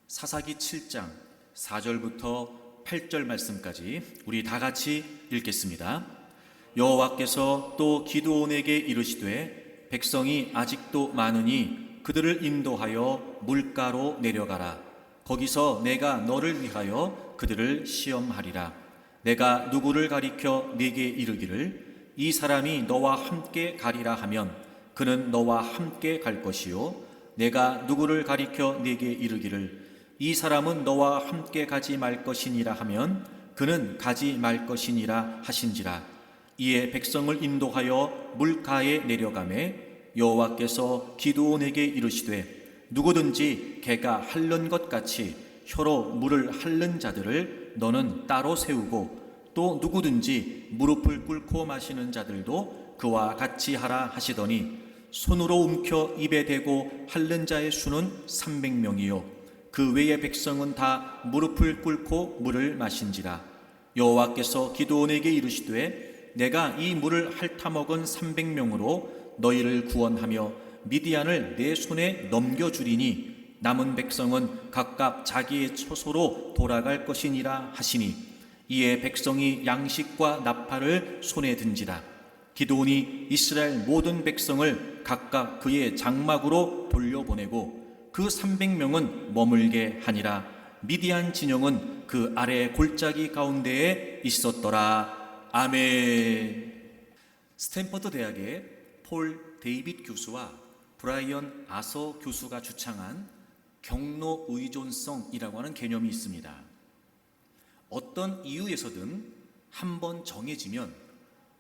사사기 7장 4절부터 8절 말씀까지 우리 다 같이 읽겠습니다. 여호와께서 또 기드온에게 이르시되 백성이 아직도 많으니 그들을 인도하여 물가로 내려가라. 거기서 내가 너를 위하여 그들을 시험하리라. 내가 누구를 가리켜 네게 이르기를 이 사람이 너와 함께 가리라 하면 그는 너와 함께 갈 것이요 내가 누구를 가리켜 네게 이르기를 이 사람은 너와 함께 가지 말 것이니라 하면 그는 가지 말 것이니라 하신지라. 이에 백성을 인도하여 물가에 내려가매 여호와께서 기드온에게 이르시되 누구든지 개가 핥는 것 같이 혀로 물을 핥는 자들을 너는 따로 세우고 또 누구든지 무릎을 꿇고 마시는 자들도 그와 같이 하라 하시더니 손으로 움켜 입에 대고 핥는 자의 수는 300명이요 그 외의 백성은 다 무릎을 꿇고 물을 마신지라. 여호와께서 기드온에게 이르시되 내가 이 물을 핥아먹은 300명으로 너희를 구원하며 미디안을 내 손에 넘겨주리니 남은 백성은 각각 자기의 처소로 돌아갈 것이니라 하시니 이에 백성이 양식과 나팔을 손에 든지라. 기드온이 이스라엘 모든 백성을 각각 그의 장막으로 돌려보내고 그 300명은 머물게 하니라. 미디안 진영은 그 아래 골짜기 가운데에 있었더라. 아멘. 스탠퍼드 대학의 폴 데이빗 교수와 브라이언 아서 교수가 주창한 경로 의존성이라고 하는 개념이 있습니다. 어떤 이유에서든 한번 정해지면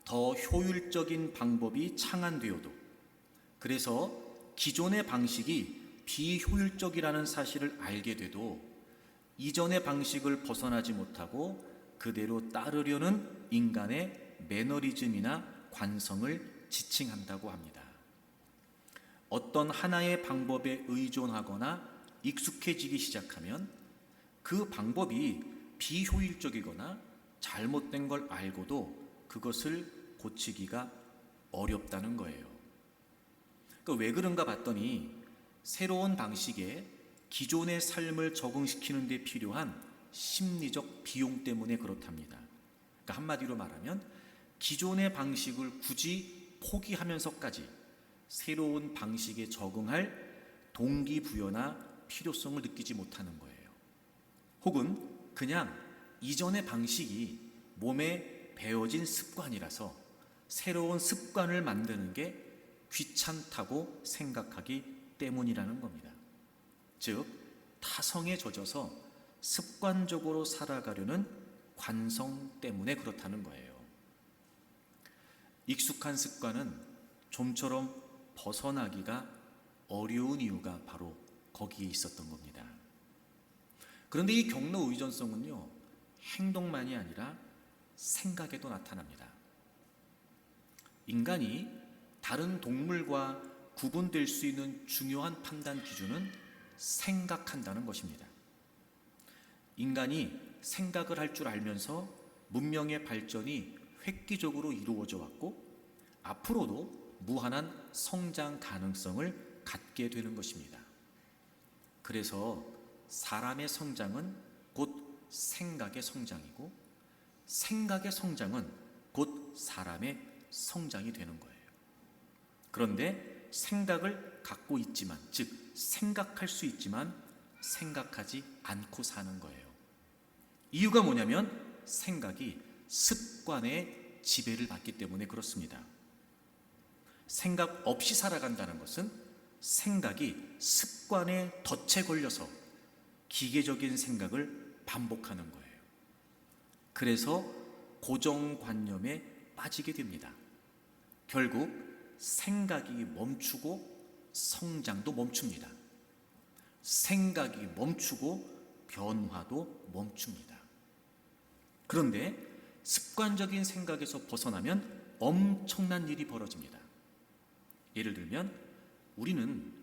더 효율적인 방법이 창안되어도, 그래서 기존의 방식이 비효율적이라는 사실을 알게 돼도 이전의 방식을 벗어나지 못하고 그대로 따르려는 인간의 매너리즘이나 관성을 지칭한다고 합니다. 어떤 하나의 방법에 의존하거나 익숙해지기 시작하면 그 방법이 비효율적이거나 잘못된 걸 알고도 그것을 고치기가 어렵다는 거예요. 그러니까 왜 그런가 봤더니 새로운 방식에 기존의 삶을 적응시키는 데 필요한 심리적 비용 때문에 그렇답니다. 그러니까 한마디로 말하면 기존의 방식을 굳이 포기하면서까지 새로운 방식에 적응할 동기부여나 필요성을 느끼지 못하는 거예요. 혹은 그냥 이전의 방식이 몸에 배어진 습관이라서 새로운 습관을 만드는 게 귀찮다고 생각하기 때문이라는 겁니다. 즉, 타성에 젖어서 습관적으로 살아가려는 관성 때문에 그렇다는 거예요. 익숙한 습관은 좀처럼 벗어나기가 어려운 이유가 바로 거기에 있었던 겁니다. 그런데 이 경로 의존성은요, 행동만이 아니라 생각에도 나타납니다. 인간이 다른 동물과 구분될 수 있는 중요한 판단 기준은 생각한다는 것입니다. 인간이 생각을 할 줄 알면서 문명의 발전이 획기적으로 이루어져 왔고 앞으로도 무한한 성장 가능성을 갖게 되는 것입니다. 그래서 사람의 성장은 곧 생각의 성장이고 생각의 성장은 곧 사람의 성장이 되는 거예요. 그런데 생각을 갖고 있지만, 즉 생각할 수 있지만 생각하지 않고 사는 거예요. 이유가 뭐냐면 생각이 습관의 지배를 받기 때문에 그렇습니다. 생각 없이 살아간다는 것은 생각이 습관에 덫에 걸려서 기계적인 생각을 반복하는 거예요. 그래서 고정관념에 빠지게 됩니다. 결국 생각이 멈추고 성장도 멈춥니다. 생각이 멈추고 변화도 멈춥니다. 그런데 습관적인 생각에서 벗어나면 엄청난 일이 벌어집니다. 예를 들면 우리는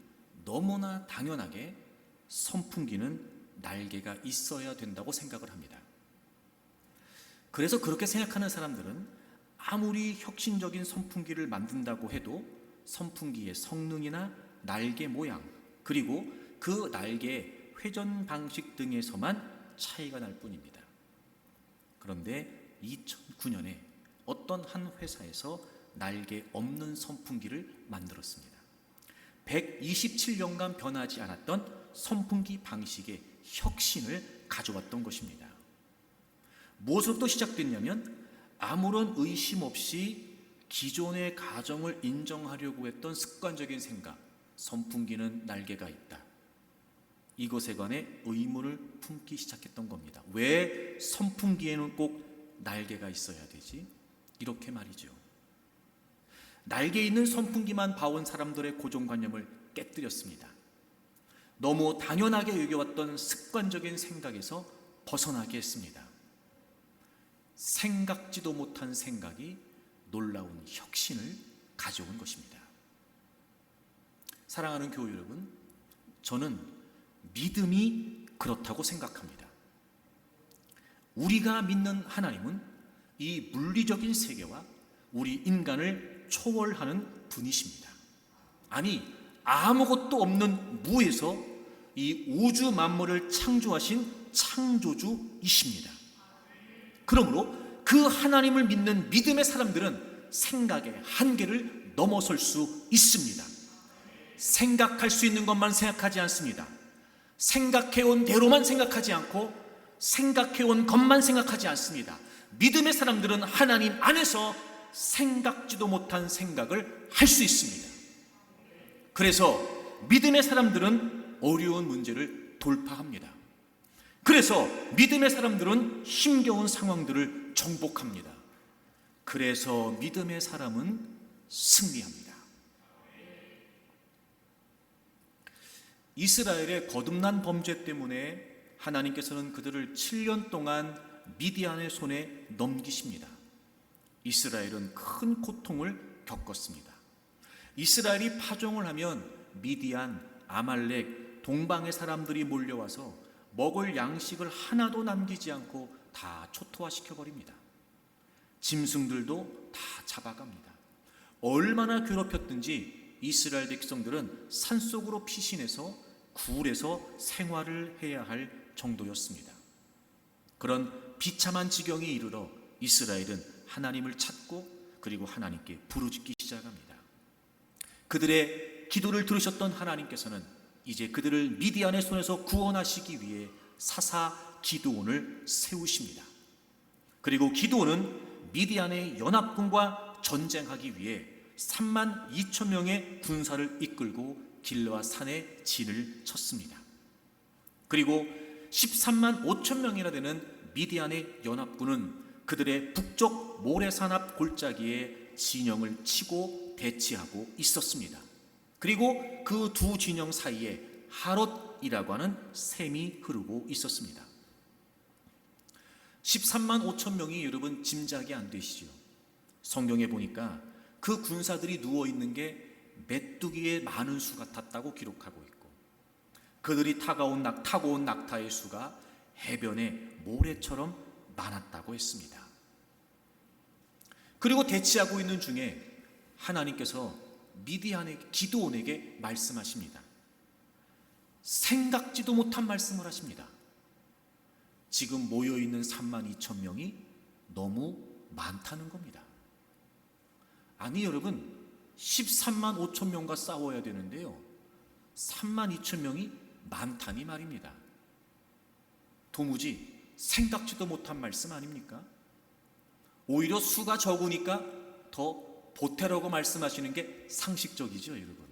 너무나 당연하게 선풍기는 날개가 있어야 된다고 생각을 합니다. 그래서 그렇게 생각하는 사람들은 아무리 혁신적인 선풍기를 만든다고 해도 선풍기의 성능이나 날개 모양, 그리고 그 날개의 회전 방식 등에서만 차이가 날 뿐입니다. 그런데 2009년에 어떤 한 회사에서 날개 없는 선풍기를 만들었습니다. 127년간 변하지 않았던 선풍기 방식의 혁신을 가져왔던 것입니다. 무엇으로부터 시작됐냐면 아무런 의심 없이 기존의 가정을 인정하려고 했던 습관적인 생각, 선풍기는 날개가 있다. 이것에 관해 의문을 품기 시작했던 겁니다. 왜 선풍기에는 꼭 날개가 있어야 되지? 이렇게 말이죠. 날개 있는 선풍기만 봐온 사람들의 고정관념을 깨뜨렸습니다. 너무 당연하게 여겨왔던 습관적인 생각에서 벗어나게 했습니다. 생각지도 못한 생각이 놀라운 혁신을 가져온 것입니다. 사랑하는 교우 여러분, 저는 믿음이 그렇다고 생각합니다. 우리가 믿는 하나님은 이 물리적인 세계와 우리 인간을 초월하는 분이십니다. 아니, 아무것도 없는 무에서 이 우주 만물을 창조하신 창조주이십니다. 그러므로 그 하나님을 믿는 믿음의 사람들은 생각의 한계를 넘어설 수 있습니다. 생각할 수 있는 것만 생각하지 않습니다. 생각해온 대로만 생각하지 않고 생각해온 것만 생각하지 않습니다. 믿음의 사람들은 하나님 안에서 생각지도 못한 생각을 할 수 있습니다. 그래서 믿음의 사람들은 어려운 문제를 돌파합니다. 그래서 믿음의 사람들은 힘겨운 상황들을 정복합니다. 그래서 믿음의 사람은 승리합니다. 이스라엘의 거듭난 범죄 때문에 하나님께서는 그들을 7년 동안 미디안의 손에 넘기십니다. 이스라엘은 큰 고통을 겪었습니다. 이스라엘이 파종을 하면 미디안, 아말렉, 동방의 사람들이 몰려와서 먹을 양식을 하나도 남기지 않고 다 초토화시켜버립니다. 짐승들도 다 잡아갑니다. 얼마나 괴롭혔든지 이스라엘 백성들은 산속으로 피신해서 굴에서 생활을 해야 할 정도였습니다. 그런 비참한 지경에 이르러 이스라엘은 하나님을 찾고 그리고 하나님께 부르짖기 시작합니다. 그들의 기도를 들으셨던 하나님께서는 이제 그들을 미디안의 손에서 구원하시기 위해 사사 기드온을 세우십니다. 그리고 기드온은 미디안의 연합군과 전쟁하기 위해 3만 2천 명의 군사를 이끌고 길르앗 산에 진을 쳤습니다. 그리고 13만 5천 명이나 되는 미디안의 연합군은 그들의 북쪽 모래산 앞 골짜기에 진영을 치고 대치하고 있었습니다. 그리고 그 두 진영 사이에 하롯이라고 하는 샘이 흐르고 있었습니다. 13만 5천 명이 여러분 짐작이 안 되시죠? 성경에 보니까 그 군사들이 누워있는 게 메뚜기의 많은 수 같았다고 기록하고 있고 그들이 타고 온 낙타의 수가 해변에 모래처럼 많았다고 했습니다. 그리고 대치하고 있는 중에 하나님께서 미디안의 기드온에게 말씀하십니다. 생각지도 못한 말씀을 하십니다. 지금 모여있는 3만 2천 명이 너무 많다는 겁니다. 아니 여러분, 13만 5천 명과 싸워야 되는데요, 3만 2천 명이 많다니 말입니다. 도무지 생각지도 못한 말씀 아닙니까? 오히려 수가 적으니까 더 보태라고 말씀하시는 게 상식적이죠, 여러분.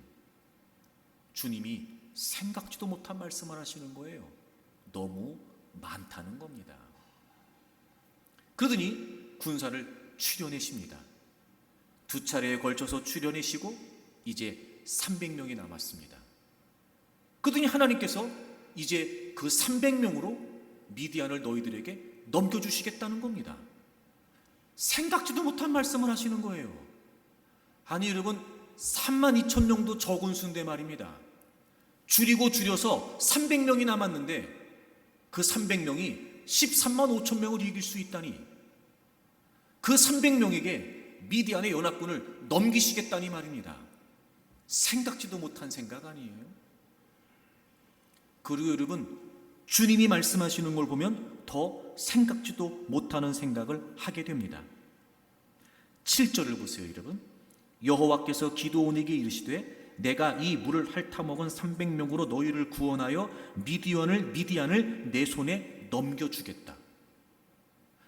주님이 생각지도 못한 말씀을 하시는 거예요. 너무 많다는 겁니다. 그러더니 군사를 추려내십니다. 두 차례에 걸쳐서 추려내시고 이제 300명이 남았습니다. 그러더니 하나님께서 이제 그 300명으로 미디안을 너희들에게 넘겨주시겠다는 겁니다. 생각지도 못한 말씀을 하시는 거예요. 아니 여러분, 3만 2천 명도 적은 수인데 말입니다. 줄여서 300명이 남았는데 그 300명이 13만 5천 명을 이길 수 있다니, 그 300명에게 미디안의 연합군을 넘기시겠다니 말입니다. 생각지도 못한 생각 아니에요? 그리고 여러분, 주님이 말씀하시는 걸 보면 더 생각지도 못하는 생각을 하게 됩니다. 7절을 보세요, 여러분. 여호와께서 기드온에게 이르시되 내가 이 물을 핥아먹은 300명으로 너희를 구원하여 미디안을 내 손에 넘겨주겠다.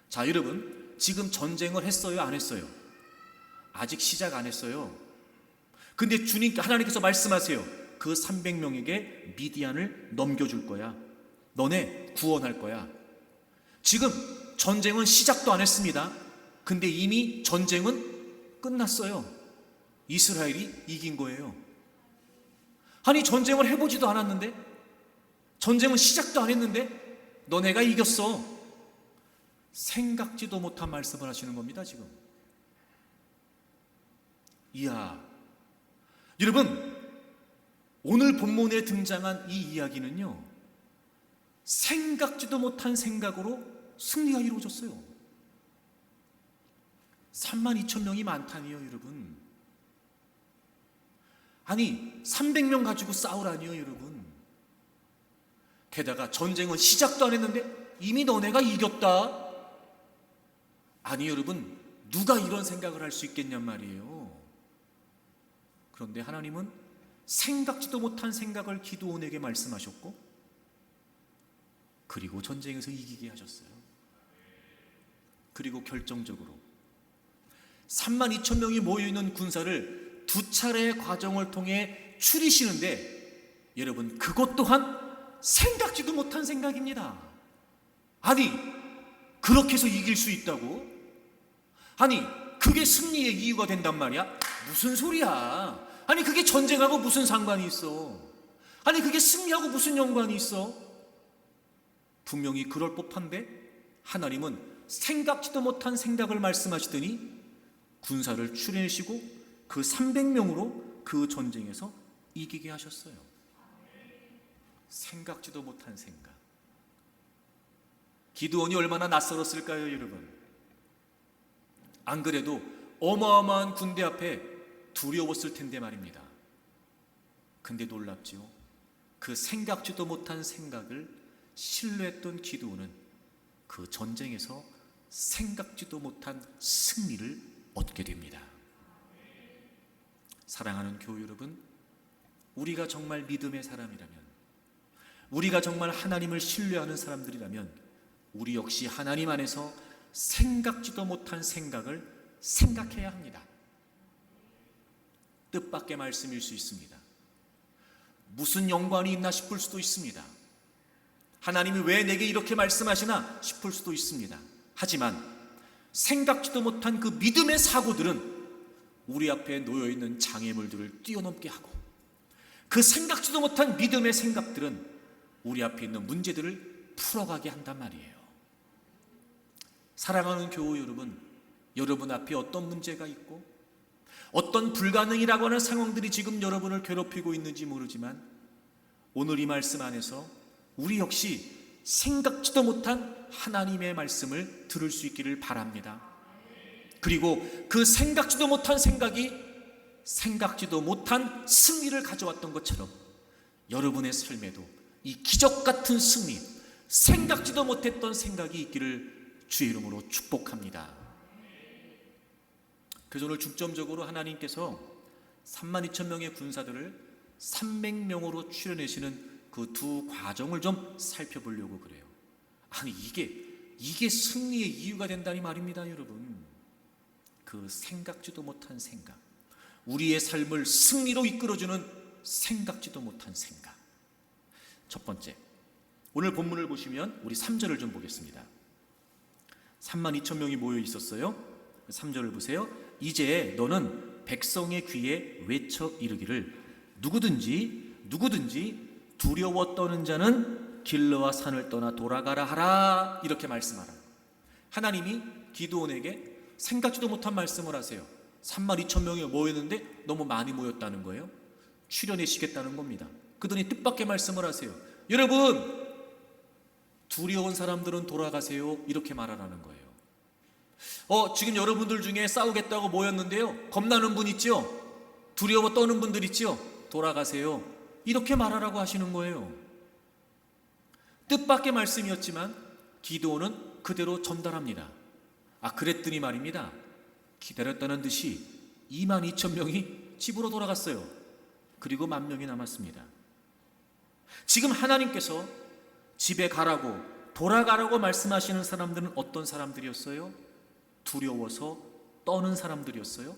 자, 여러분, 지금 전쟁을 했어요, 안 했어요? 아직 시작 안 했어요. 근데 하나님께서 말씀하세요. 그 300명에게 미디안을 넘겨줄 거야. 너네 구원할 거야. 지금 전쟁은 시작도 안 했습니다. 근데 이미 전쟁은 끝났어요. 이스라엘이 이긴 거예요. 아니, 전쟁을 해보지도 않았는데, 전쟁은 시작도 안 했는데 너네가 이겼어. 생각지도 못한 말씀을 하시는 겁니다, 지금. 이야, 여러분, 오늘 본문에 등장한 이 이야기는요, 생각지도 못한 생각으로 승리가 이루어졌어요. 32,000명이 많다니요, 여러분. 아니, 300명 가지고 싸우라니요, 여러분. 게다가 전쟁은 시작도 안 했는데 이미 너네가 이겼다. 아니, 여러분, 누가 이런 생각을 할 수 있겠냔 말이에요. 그런데 하나님은 생각지도 못한 생각을 기드온에게 말씀하셨고, 그리고 전쟁에서 이기게 하셨어요. 그리고 결정적으로 32,000명이 모여있는 군사를 두 차례의 과정을 통해 추리시는데, 여러분, 그것 또한 생각지도 못한 생각입니다. 아니, 그렇게 해서 이길 수 있다고? 아니, 그게 승리의 이유가 된단 말이야? 무슨 소리야? 아니, 그게 전쟁하고 무슨 상관이 있어? 아니, 그게 승리하고 무슨 연관이 있어? 분명히 그럴 법한데 하나님은 생각지도 못한 생각을 말씀하시더니 군사를 추려내시고 그 300명으로 그 전쟁에서 이기게 하셨어요. 생각지도 못한 생각. 기드온이 얼마나 낯설었을까요, 여러분? 안 그래도 어마어마한 군대 앞에 두려웠을 텐데 말입니다. 근데 놀랍지요. 그 생각지도 못한 생각을 신뢰했던 기드온은 그 전쟁에서 생각지도 못한 승리를 얻게 됩니다. 사랑하는 교우 여러분, 우리가 정말 믿음의 사람이라면, 우리가 정말 하나님을 신뢰하는 사람들이라면 우리 역시 하나님 안에서 생각지도 못한 생각을 생각해야 합니다. 뜻밖의 말씀일 수 있습니다. 무슨 연관이 있나 싶을 수도 있습니다. 하나님이 왜 내게 이렇게 말씀하시나 싶을 수도 있습니다. 하지만 생각지도 못한 그 믿음의 사고들은 우리 앞에 놓여있는 장애물들을 뛰어넘게 하고, 그 생각지도 못한 믿음의 생각들은 우리 앞에 있는 문제들을 풀어가게 한단 말이에요. 사랑하는 교우 여러분, 여러분 앞에 어떤 문제가 있고 어떤 불가능이라고 하는 상황들이 지금 여러분을 괴롭히고 있는지 모르지만, 오늘 이 말씀 안에서 우리 역시 생각지도 못한 하나님의 말씀을 들을 수 있기를 바랍니다. 그리고 그 생각지도 못한 생각이 생각지도 못한 승리를 가져왔던 것처럼 여러분의 삶에도 이 기적 같은 승리, 생각지도 못했던 생각이 있기를 주의 이름으로 축복합니다. 그래서 오늘 중점적으로 하나님께서 32,000명의 군사들을 300명으로 추려내시는 그 두 과정을 좀 살펴보려고 그래요. 아니, 이게 승리의 이유가 된다니 말입니다, 여러분. 그 생각지도 못한 생각, 우리의 삶을 승리로 이끌어주는 생각지도 못한 생각. 첫 번째, 오늘 본문을 보시면 우리 3절을 좀 보겠습니다. 32,000명이 모여 있었어요. 3절을 보세요. 이제 너는 백성의 귀에 외쳐 이르기를 누구든지 두려워 떠는 자는 길르와 산을 떠나 돌아가라 하라. 이렇게 말씀하라. 하나님이 기드온에게 생각지도 못한 말씀을 하세요. 32,000명이 모였는데 너무 많이 모였다는 거예요. 추려내시겠다는 겁니다. 그더니 뜻밖의 말씀을 하세요. 여러분, 두려운 사람들은 돌아가세요. 이렇게 말하라는 거예요. 지금 여러분들 중에 싸우겠다고 모였는데요, 겁나는 분 있죠? 두려워 떠는 분들 있죠? 돌아가세요. 이렇게 말하라고 하시는 거예요. 뜻밖의 말씀이었지만 기드온은 그대로 전달합니다. 그랬더니 말입니다. 기다렸다는 듯이 22,000명이 집으로 돌아갔어요. 그리고 10,000명이 남았습니다. 지금 하나님께서 집에 가라고, 돌아가라고 말씀하시는 사람들은 어떤 사람들이었어요? 두려워서 떠는 사람들이었어요.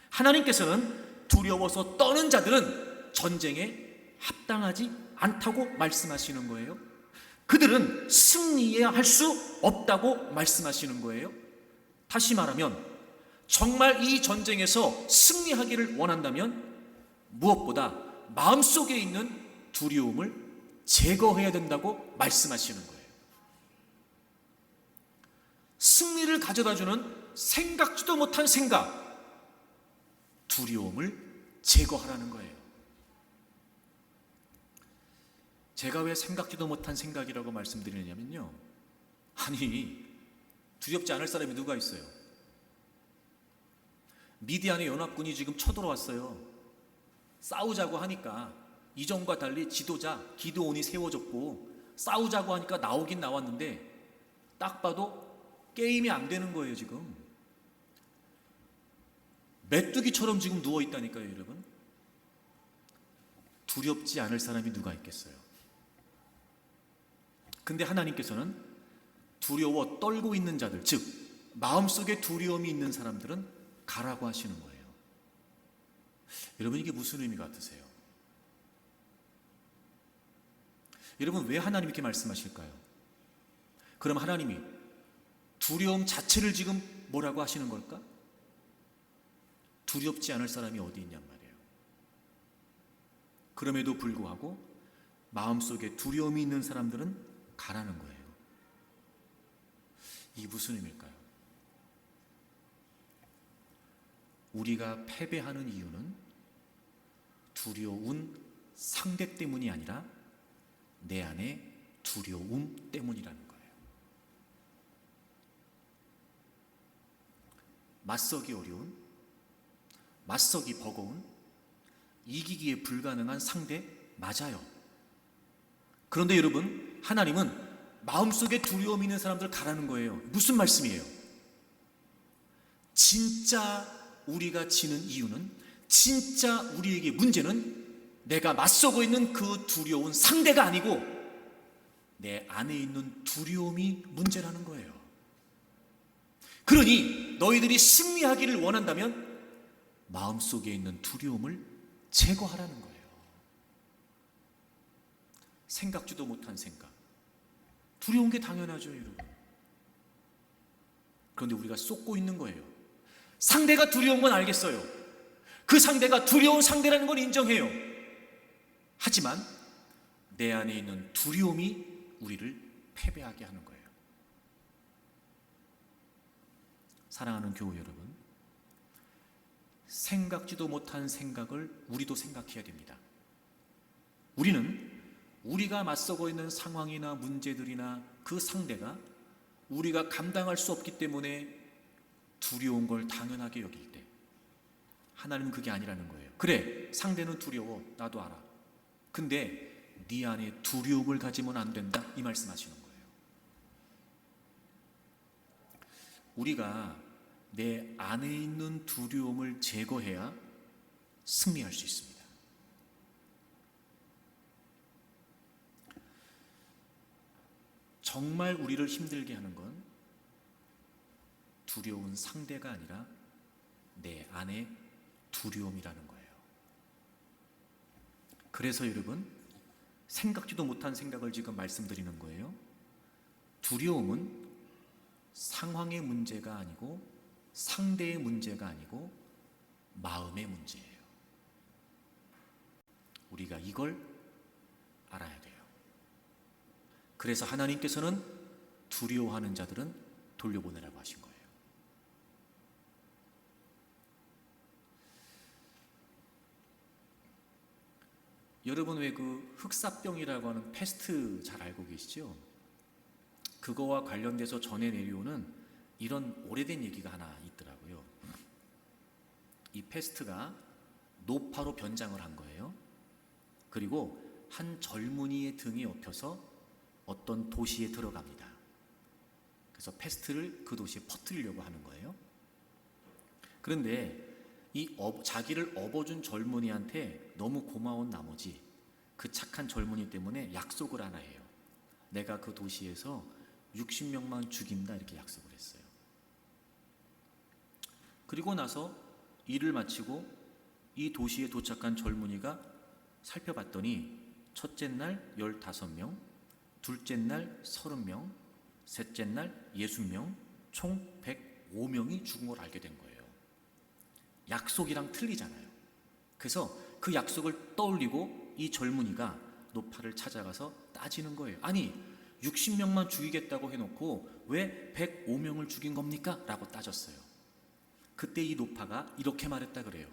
하나님께서는 두려워서 떠는 자들은 전쟁에 합당하지 않다고 말씀하시는 거예요. 그들은 승리해야 할 수 없다고 말씀하시는 거예요. 다시 말하면 정말 이 전쟁에서 승리하기를 원한다면 무엇보다 마음속에 있는 두려움을 제거해야 된다고 말씀하시는 거예요. 승리를 가져다주는 생각지도 못한 생각, 두려움을 제거하라는 거예요. 제가 왜 생각지도 못한 생각이라고 말씀드리냐면요, 두렵지 않을 사람이 누가 있어요? 미디안의 연합군이 지금 쳐들어왔어요. 싸우자고 하니까 이전과 달리 지도자 기드온이 세워졌고, 싸우자고 하니까 나오긴 나왔는데 딱 봐도 게임이 안 되는 거예요. 지금 메뚜기처럼 지금 누워있다니까요. 여러분, 두렵지 않을 사람이 누가 있겠어요? 근데 하나님께서는 두려워 떨고 있는 자들, 즉 마음속에 두려움이 있는 사람들은 가라고 하시는 거예요. 여러분, 이게 무슨 의미 같으세요? 여러분, 왜 하나님이 이렇게 말씀하실까요? 그럼 하나님이 두려움 자체를 지금 뭐라고 하시는 걸까? 두렵지 않을 사람이 어디 있냔 말이에요. 그럼에도 불구하고 마음속에 두려움이 있는 사람들은 가라는 거예요. 이게 무슨 의미일까요? 우리가 패배하는 이유는 두려운 상대 때문이 아니라 내 안에 두려움 때문이라는 거예요. 맞서기 어려운, 맞서기 버거운, 이기기에 불가능한 상대 맞아요. 그런데 여러분, 하나님은 마음속에 두려움 있는 사람들 가라는 거예요. 무슨 말씀이에요? 진짜 우리가 지는 이유는, 진짜 우리에게 문제는 내가 맞서고 있는 그 두려운 상대가 아니고 내 안에 있는 두려움이 문제라는 거예요. 그러니 너희들이 승리하기를 원한다면 마음속에 있는 두려움을 제거하라는 거예요. 생각지도 못한 생각, 두려운 게 당연하죠, 여러분. 그런데 우리가 쏟고 있는 거예요. 상대가 두려운 건 알겠어요. 그 상대가 두려운 상대라는 걸 인정해요. 하지만 내 안에 있는 두려움이 우리를 패배하게 하는 거예요. 사랑하는 교우 여러분, 생각지도 못한 생각을 우리도 생각해야 됩니다. 우리는 우리가 맞서고 있는 상황이나 문제들이나 그 상대가 우리가 감당할 수 없기 때문에 두려운 걸 당연하게 여길 때, 하나님은 그게 아니라는 거예요. 그래, 상대는 두려워, 나도 알아. 근데 네 안에 두려움을 가지면 안 된다, 이 말씀하시는 거예요. 우리가 내 안에 있는 두려움을 제거해야 승리할 수 있습니다. 정말 우리를 힘들게 하는 건 두려운 상대가 아니라 내 안에 두려움이라는 거예요. 그래서 여러분, 생각지도 못한 생각을 지금 말씀드리는 거예요. 두려움은 상황의 문제가 아니고 상대의 문제가 아니고 마음의 문제예요. 우리가 이걸 알아야 돼요. 그래서 하나님께서는 두려워하는 자들은 돌려보내라고 하신 거예요. 여러분, 왜 그 흑사병이라고 하는 패스트 잘 알고 계시죠? 그거와 관련돼서 전해 내려오는 이런 오래된 얘기가 하나 있더라고요. 이 패스트가 노파로 변장을 한 거예요. 그리고 한 젊은이의 등에 업혀서 어떤 도시에 들어갑니다. 그래서 패스트를 그 도시에 퍼뜨리려고 하는 거예요. 그런데 자기를 업어준 젊은이한테 너무 고마운 나머지 그 착한 젊은이 때문에 약속을 하나 해요. 내가 그 도시에서 60명만 죽인다, 이렇게 약속을 했어요. 그리고 나서 일을 마치고 이 도시에 도착한 젊은이가 살펴봤더니 첫째 날 15명, 둘째 날 30명, 셋째 날 60명, 총 105명이 죽은 걸 알게 된 거예요. 약속이랑 틀리잖아요. 그래서 그 약속을 떠올리고 이 젊은이가 노파를 찾아가서 따지는 거예요. 아니, 60명만 죽이겠다고 해놓고 왜 105명을 죽인 겁니까? 라고 따졌어요. 그때 이 노파가 이렇게 말했다 그래요.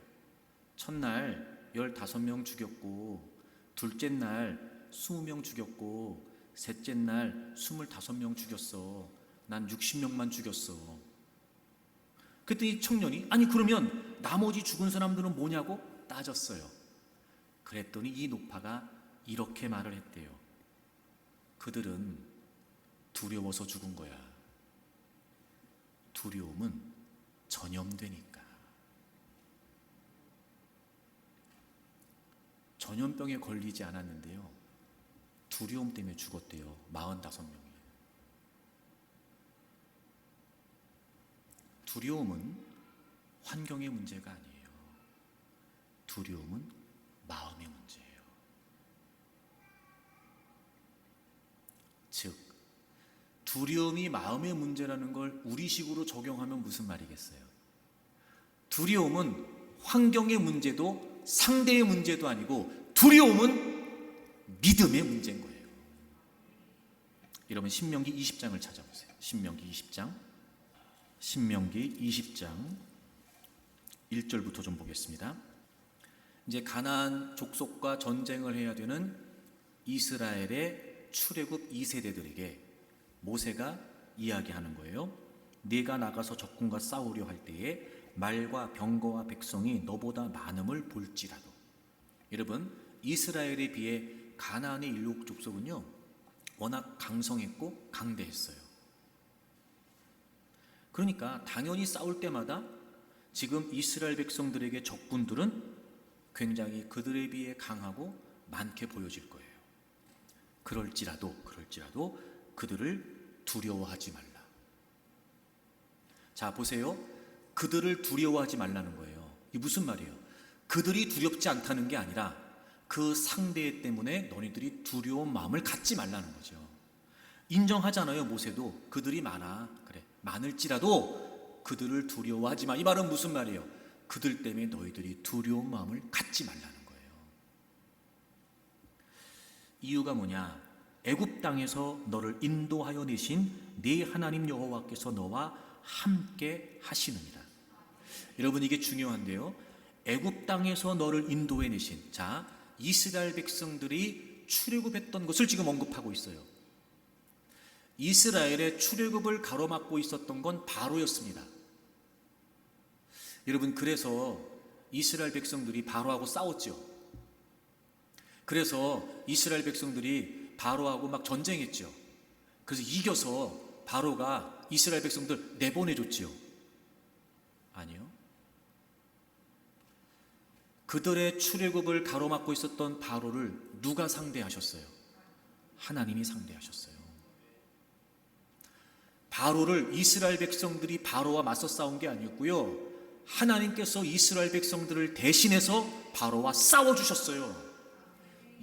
첫날 15명 죽였고, 둘째 날 20명 죽였고, 셋째 날 25명 죽였어. 난 60명만 죽였어. 그때 이 청년이 아니 그러면 나머지 죽은 사람들은 뭐냐고 따졌어요. 그랬더니 이 노파가 이렇게 말을 했대요. 그들은 두려워서 죽은 거야. 두려움은 전염되니까. 전염병에 걸리지 않았는데요, 두려움 때문에 죽었대요. 45명이. 두려움은 환경의 문제가 아니에요. 두려움은 마음의 문제예요. 즉, 두려움이 마음의 문제라는 걸 우리식으로 적용하면 무슨 말이겠어요? 두려움은 환경의 문제도 상대의 문제도 아니고 두려움은 믿음의 문제인 거예요. 여러분 신명기 20장을 찾아보세요. 신명기 20장 1절부터 좀 보겠습니다. 이제 가나안 족속과 전쟁을 해야 되는 이스라엘의 출애굽 2세대들에게 모세가 이야기하는 거예요. 네가 나가서 적군과 싸우려 할 때에 말과 병거와 백성이 너보다 많음을 볼지라도. 여러분, 이스라엘에 비해 가나안의 일곱 족속은요 워낙 강성했고 강대했어요. 그러니까 당연히 싸울 때마다 지금 이스라엘 백성들에게 적군들은 굉장히 그들에 비해 강하고 많게 보여질 거예요. 그럴지라도 그들을 두려워하지 말라. 자, 보세요. 그들을 두려워하지 말라는 거예요. 이게 무슨 말이에요? 그들이 두렵지 않다는 게 아니라 그 상대 때문에 너희들이 두려운 마음을 갖지 말라는 거죠. 인정하잖아요. 모세도 그들이 많아. 그래, 많을지라도 그들을 두려워하지 마. 이 말은 무슨 말이에요? 그들 때문에 너희들이 두려운 마음을 갖지 말라는 거예요. 이유가 뭐냐? 애굽 땅에서 너를 인도하여 내신 네 하나님 여호와께서 너와 함께 하시느니라. 여러분, 이게 중요한데요. 애굽 땅에서 너를 인도해 내신, 자, 이스라엘 백성들이 출애굽했던 것을 지금 언급하고 있어요. 이스라엘의 출애굽을 가로막고 있었던 건 바로였습니다. 여러분, 그래서 이스라엘 백성들이 바로하고 싸웠죠. 그래서 이스라엘 백성들이 바로하고 막 전쟁했죠. 그래서 이겨서 바로가 이스라엘 백성들 내보내줬지요. 아니요. 그들의 출애굽을 가로막고 있었던 바로를 누가 상대하셨어요? 하나님이 상대하셨어요. 바로를 이스라엘 백성들이 바로와 맞서 싸운 게 아니었고요, 하나님께서 이스라엘 백성들을 대신해서 바로와 싸워주셨어요.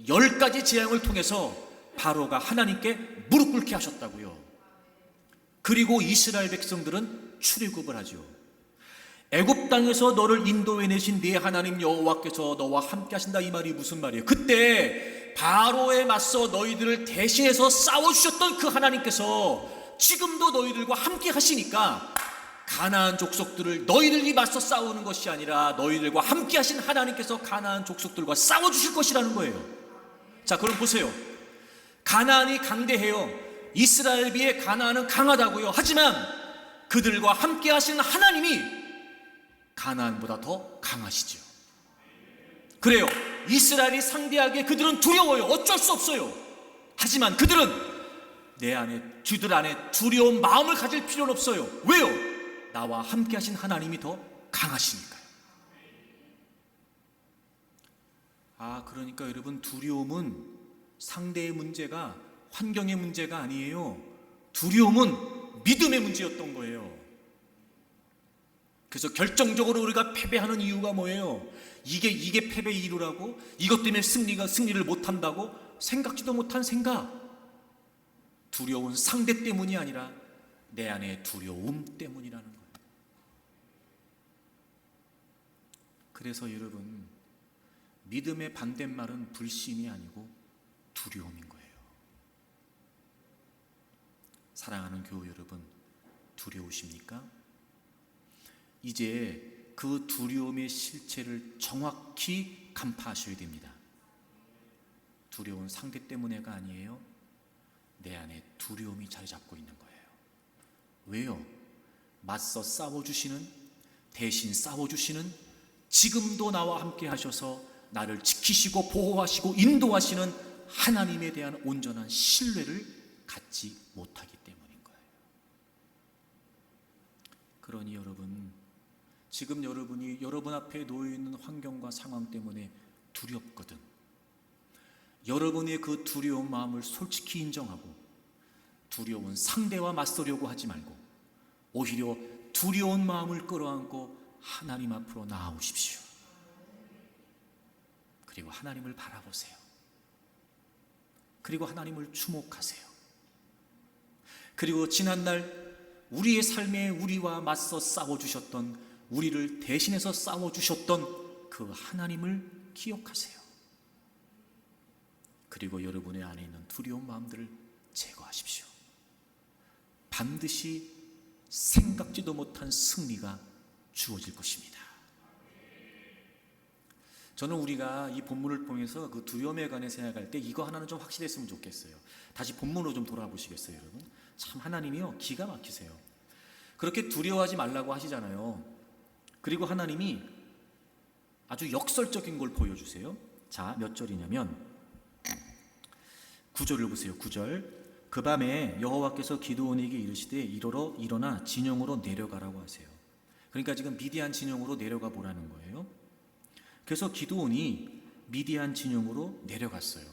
10가지 재앙을 통해서 바로가 하나님께 무릎 꿇게 하셨다고요. 그리고 이스라엘 백성들은 출애굽을 하죠. 애굽 땅에서 너를 인도해 내신 네 하나님 여호와께서 너와 함께 하신다. 이 말이 무슨 말이에요? 그때 바로에 맞서 너희들을 대신해서 싸워주셨던 그 하나님께서 지금도 너희들과 함께 하시니까 가나안 족속들을 너희들이 맞서 싸우는 것이 아니라 너희들과 함께 하신 하나님께서 가나안 족속들과 싸워주실 것이라는 거예요. 자, 그럼 보세요. 가나안이 강대해요. 이스라엘 비해 가나안은 강하다고요. 하지만 그들과 함께 하시는 하나님이 가나안보다 더 강하시죠. 그래요. 이스라엘이 상대하기에 그들은 두려워요. 어쩔 수 없어요. 하지만 그들은 내 안에, 주들 안에 두려운 마음을 가질 필요는 없어요. 왜요? 나와 함께 하신 하나님이 더 강하시니까요. 그러니까 여러분, 두려움은 상대의 문제가, 환경의 문제가 아니에요. 두려움은 믿음의 문제였던 거예요. 그래서 결정적으로 우리가 패배하는 이유가 뭐예요? 이게 패배의 이유라고? 이것 때문에 승리를 못한다고? 생각지도 못한 생각. 두려운 상대 때문이 아니라 내 안의 두려움 때문이라는 거예요. 그래서 여러분, 믿음의 반대말은 불신이 아니고 두려움인 거예요. 사랑하는 교우 여러분, 두려우십니까? 이제 그 두려움의 실체를 정확히 간파하셔야 됩니다. 두려운 상대 때문에가 아니에요. 내 안에 두려움이 자리 잡고 있는 거예요. 왜요? 맞서 싸워주시는, 대신 싸워주시는, 지금도 나와 함께 하셔서 나를 지키시고 보호하시고 인도하시는 하나님에 대한 온전한 신뢰를 갖지 못하기 때문인 거예요. 그러니 여러분, 지금 여러분이 여러분 앞에 놓여있는 환경과 상황 때문에 두렵거든, 여러분의 그 두려운 마음을 솔직히 인정하고 두려운 상대와 맞서려고 하지 말고 오히려 두려운 마음을 끌어안고 하나님 앞으로 나아오십시오. 그리고 하나님을 바라보세요. 그리고 하나님을 주목하세요. 그리고 지난날 우리의 삶에 우리와 맞서 싸워주셨던, 우리를 대신해서 싸워주셨던 그 하나님을 기억하세요. 그리고 여러분의 안에 있는 두려운 마음들을 제거하십시오. 반드시 생각지도 못한 승리가 주어질 것입니다. 저는 우리가 이 본문을 통해서 그 두려움에 관해 생각할 때 이거 하나는 좀 확실했으면 좋겠어요. 다시 본문으로 좀 돌아보시겠어요, 여러분? 참 하나님이요, 기가 막히세요. 그렇게 두려워하지 말라고 하시잖아요. 그리고 하나님이 아주 역설적인 걸 보여주세요. 자, 몇 절이냐면 9절을 보세요. 9절. 그 밤에 여호와께서 기드온에게 이르시되 일어나 진영으로 내려가라고 하세요. 그러니까 지금 미디안 진영으로 내려가 보라는 거예요. 그래서 기드온이 미디안 진영으로 내려갔어요.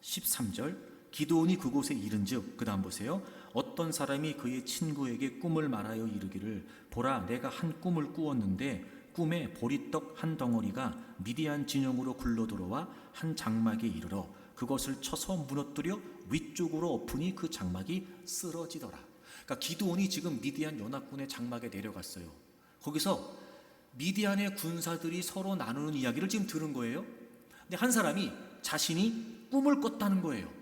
13절. 기드온이 그곳에 이른즉, 그 다음 보세요. 어떤 사람이 그의 친구에게 꿈을 말하여 이르기를, 보라, 내가 한 꿈을 꾸었는데 꿈에 보리떡 한 덩어리가 미디안 진영으로 굴러 들어와 한 장막에 이르러 그것을 쳐서 무너뜨려 위쪽으로 엎으니 그 장막이 쓰러지더라. 그러니까 기드온이 지금 미디안 연합군의 장막에 내려갔어요. 거기서 미디안의 군사들이 서로 나누는 이야기를 지금 들은 거예요. 근데 한 사람이 자신이 꿈을 꿨다는 거예요.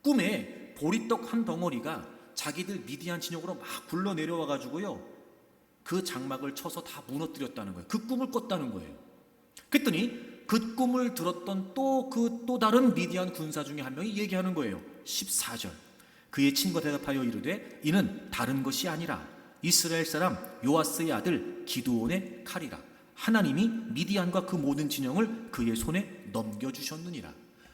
꿈에 보리떡 한 덩어리가 자기들 미디안 진영으로 막 굴러 내려와 가지고요, 그 장막을 쳐서 다 무너뜨렸다는 거예요. 그 꿈을 꿨다는 거예요. 그랬더니 그 꿈을 들었던 또 다른 미디안 군사 중에 한 명이 얘기하는 거예요. 14절. 그의 친구가 대답하여 이르되 이는 다른 것이 아니라 이스라엘 사람 요아스의 아들 기드온의 칼이라. 하나님이 미디안과 그 모든 진영을 그의 손에 넘겨주셨느니라.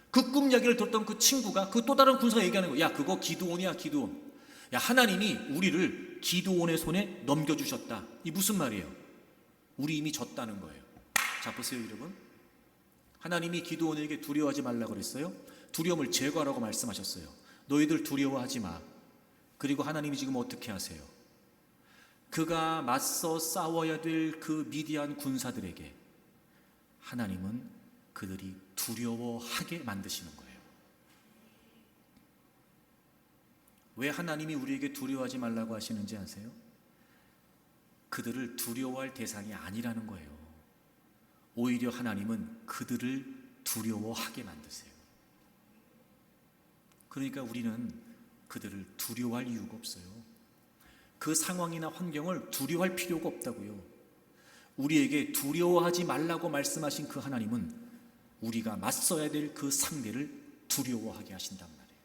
그 꿈 이야기를 들었던 그 친구가, 그 또 다른 군사가 얘기하는 거야. 야, 그거 기드온이야, 기드온. 야, 하나님이 우리를 기드온의 손에 넘겨주셨다. 이 무슨 말이에요? 우리 이미 졌다는 거예요. 자, 보세요, 여러분. 하나님이 기드온에게 두려워하지 말라고 그랬어요. 두려움을 제거하라고 말씀하셨어요. 너희들 두려워하지 마. 그리고 하나님이 지금 어떻게 하세요? 그가 맞서 싸워야 될 그 미디안 군사들에게 하나님은 그들이 두려워하게 만드시는 거예요. 왜 하나님이 우리에게 두려워하지 말라고 하시는지 아세요? 그들을 두려워할 대상이 아니라는 거예요. 오히려 하나님은 그들을 두려워하게 만드세요. 그러니까 우리는 그들을 두려워할 이유가 없어요. 그 상황이나 환경을 두려워할 필요가 없다고요. 우리에게 두려워하지 말라고 말씀하신 그 하나님은 우리가 맞서야 될 그 상대를 두려워하게 하신단 말이에요.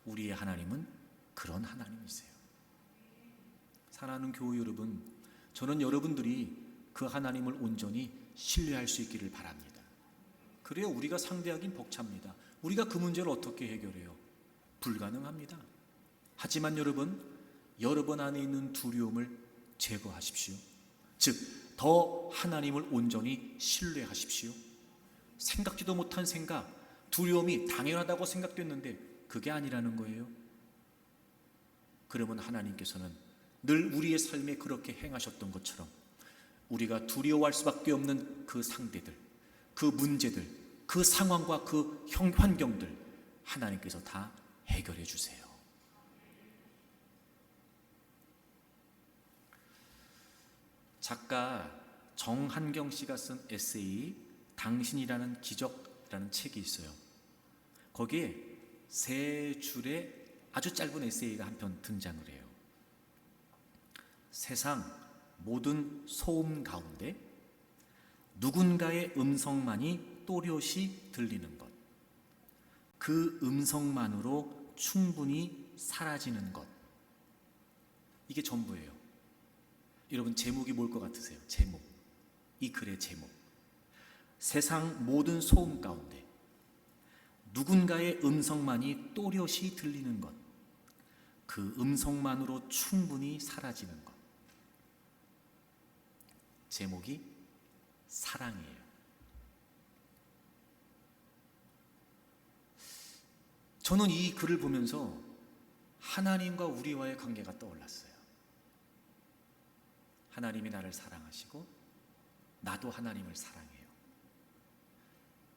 우리의 하나님은 그런 하나님이세요. 사랑하는 교우 여러분, 저는 여러분들이 그 하나님을 온전히 신뢰할 수 있기를 바랍니다. 그래야 우리가 상대하긴 벅찹니다. 우리가 그 문제를 어떻게 해결해요? 불가능합니다. 하지만 여러분 안에 있는 두려움을 제거하십시오. 즉, 더 하나님을 온전히 신뢰하십시오. 생각지도 못한 생각, 두려움이 당연하다고 생각됐는데 그게 아니라는 거예요. 그러면 하나님께서는 늘 우리의 삶에 그렇게 행하셨던 것처럼 우리가 두려워할 수밖에 없는 그 상대들, 그 문제들, 그 상황과 그 환경들 하나님께서 다 해결해 주세요. 작가 정한경 씨가 쓴 에세이 당신이라는 기적이라는 책이 있어요. 거기에 3줄의 아주 짧은 에세이가 한 편 등장을 해요. 세상 모든 소음 가운데 누군가의 음성만이 또렷이 들리는 것, 그 음성만으로 충분히 사라지는 것, 이게 전부예요. 여러분, 제목이 뭘 것 같으세요? 제목, 이 글의 제목. 세상 모든 소음 가운데 누군가의 음성만이 또렷이 들리는 것, 그 음성만으로 충분히 사라지는 것. 제목이 사랑이에요. 저는 이 글을 보면서 하나님과 우리와의 관계가 떠올랐어요. 하나님이 나를 사랑하시고 나도 하나님을 사랑해요.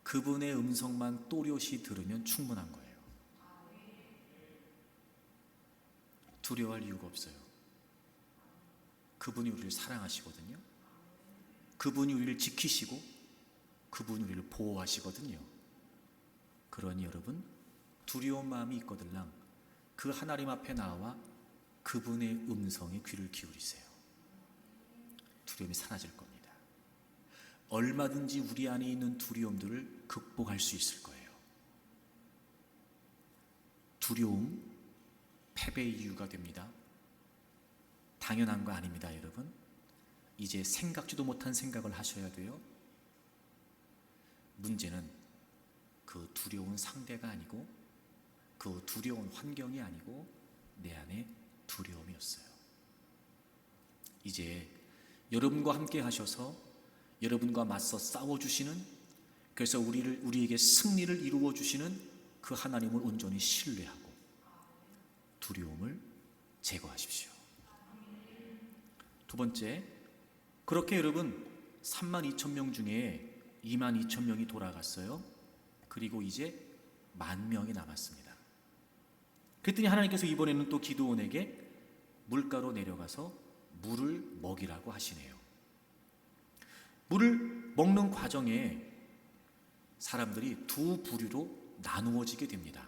그분의 음성만 또렷이 들으면 충분한 거예요. 두려워할 이유가 없어요. 그분이 우리를 사랑하시거든요. 그분이 우리를 지키시고 그분이 우리를 보호하시거든요. 그러니 여러분, 두려운 마음이 있거들랑 그 하나님 앞에 나와 그분의 음성에 귀를 기울이세요. 두려움이 사라질 겁니다. 얼마든지 우리 안에 있는 두려움들을 극복할 수 있을 거예요. 두려움, 패배의 이유가 됩니다. 당연한 거 아닙니다, 여러분. 이제 생각지도 못한 생각을 하셔야 돼요. 문제는 그 두려운 상대가 아니고 그 두려운 환경이 아니고 내 안에 두려움이었어요. 이제 여러분과 함께 하셔서 여러분과 맞서 싸워주시는, 그래서 우리에게 승리를 이루어 주시는 그 하나님을 온전히 신뢰하고 두려움을 제거하십시오. 두 번째, 그렇게 여러분 32,000명 중에 22,000명이 돌아갔어요. 그리고 이제 10,000명이 남았습니다. 그랬더니 하나님께서 이번에는 또 기드온에게 물가로 내려가서 물을 먹이라고 하시네요. 물을 먹는 과정에 사람들이 두 부류로 나누어지게 됩니다.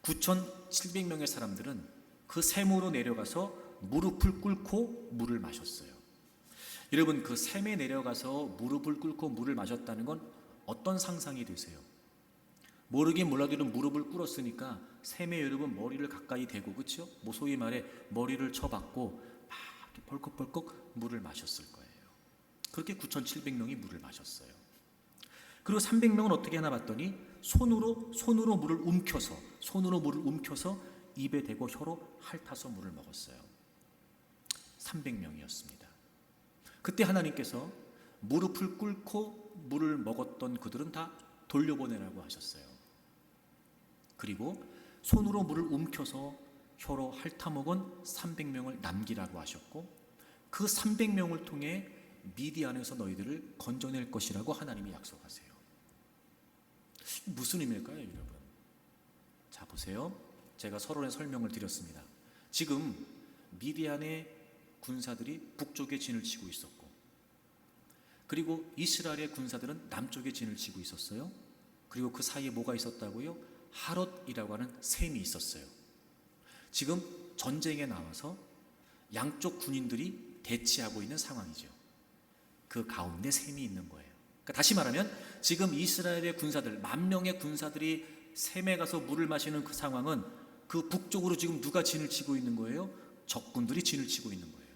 9,700명의 사람들은 그 샘으로 내려가서 무릎을 꿇고 물을 마셨어요. 여러분, 그 샘에 내려가서 무릎을 꿇고 물을 마셨다는 건 어떤 상상이 되세요? 모르긴 몰라도 무릎을 꿇었으니까 샘에 여러분 머리를 가까이 대고, 그렇죠? 뭐 소위 말해 머리를 쳐박고 막 이렇게 벌컥벌컥 물을 마셨을 거예요. 그렇게 9,700명이 물을 마셨어요. 그리고 300명은 어떻게 하나 봤더니 손으로 물을 움켜서 입에 대고 혀로 핥아서 물을 먹었어요. 300명이었습니다. 그때 하나님께서 무릎을 꿇고 물을 먹었던 그들은 다 돌려보내라고 하셨어요. 그리고 손으로 물을 움켜서 혀로 핥아먹은 300명을 남기라고 하셨고, 그 300명을 통해 미디안에서 너희들을 건져낼 것이라고 하나님이 약속하세요. 무슨 의미일까요, 여러분? 자, 보세요. 제가 서론에 설명을 드렸습니다. 지금 미디안의 군사들이 북쪽에 진을 치고 있었고, 그리고 이스라엘의 군사들은 남쪽에 진을 치고 있었어요. 그리고 그 사이에 뭐가 있었다고요? 하롯이라고 하는 샘이 있었어요. 지금 전쟁에 나와서 양쪽 군인들이 대치하고 있는 상황이죠. 그 가운데 샘이 있는 거예요. 그러니까 다시 말하면 지금 이스라엘의 군사들, 10,000명의 군사들이 샘에 가서 물을 마시는 그 상황은 그 북쪽으로 지금 누가 진을 치고 있는 거예요? 적군들이 진을 치고 있는 거예요.